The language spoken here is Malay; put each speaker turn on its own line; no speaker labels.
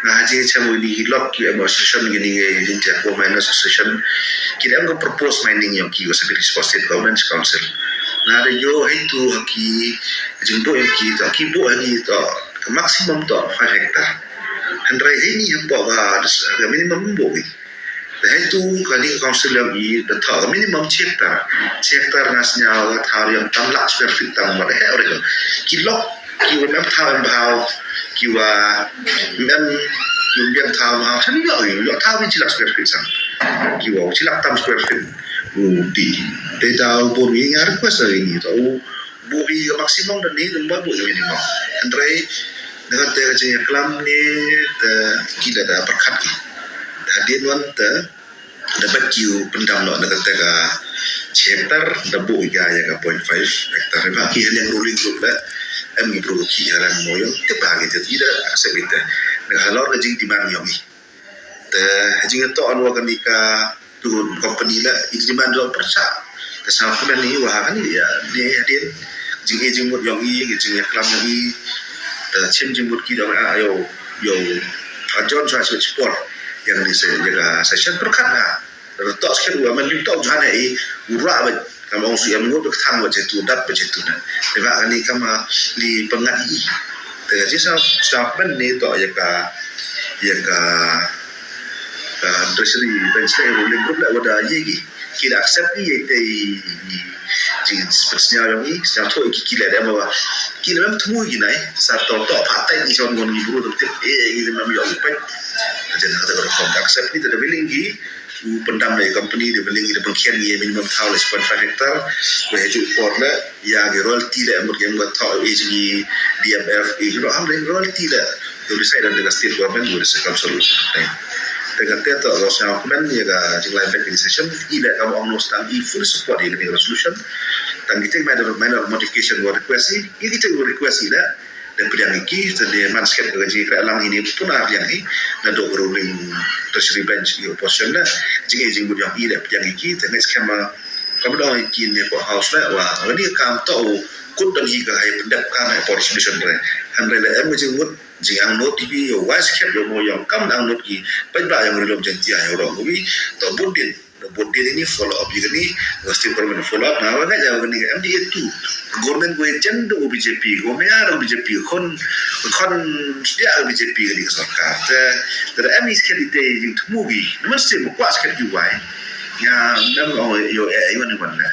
ngaji cemu di lock ki administration gini ngin dia ko minus association kita am propose mining yang ki was responsible government council na ada yo itu ki jimbo yang ki to ki bo ni to maximum to 5 hektar andrai ini yang bo ga minimum bo itu kali council yang i the minimum hektar nasnya thar yang 6 lakh square feet tam ma he ore ki lock ki wa map thar bao ki wa men yung biang thao ma thani yo thao ni 6 lakh square feet sang ki wa 6 lakh tam square feet di data bo ni ngar ko sa ini to bo bi maksimum dan ni number bo minimum andrai dengan te klam ni te kita da perkat ki hadin wan te dapat kiu pendam no dengan te ga hektar da bo ya ga 0.5 hektar ba ki yang ruling group la em bro ki aran moyo te bagi te tidak accept itu dengan halor jing timang yomi te jing to anwa kanika turun company la itu demand do persa kesal komen ni wah kan ya ni hadin jing mut yomi jing klam yomi chim jing mut ki do ayo yo ajon sa support yang di jaga session perkat lah tok sekali wa man tok jana ura ba kama usu yang ngut thang ba jetu dat ba jetu na deba ani kama li pengat i te jisa statement ni to ya ka treasury bench ruling group la wada yi ki accept ni te jin spesial yang i sta to ki la da ba ki la tmu gi nai sa to patai ni son ngon gi buru te ni mam yo pa jadi kata kalau accept ni tidak willing gi pendam dari company dia willing dia berkian ni minimum tahu 0.5 hektar boleh ju port la ya royalty la amur yang buat tahu ni DMF itu royalty la tu decide dengan state government boleh sekam solusi dengan itu kalau saya komen ya ga jilai back in session ila kamu almost dan full support di living resolution dan kita minor modification buat request ini kita request ila dan pedang iki jadi mansket gaji kealang ini punah yang ini na do ruling treasury bench i opposition la jing yang i da pedang iki dan next kama kamu dah iki ne ko house la wa ni kam to kun dan hi ga hai pendap kan hai for solution re handle la em jing mut jing ang not tv yo wise cap yo mo yang kam ang not ki pai ba yang rilom janti ai ro bi to budin ini follow up juga ni mesti perlu follow up nah wala ja ni MDA tu government go agenda BJP go meya BJP kon dia BJP ni sarkarแต่ MI sekali te yung tumugi mesti mo kwa sekali wai ya nam yo yo ni wala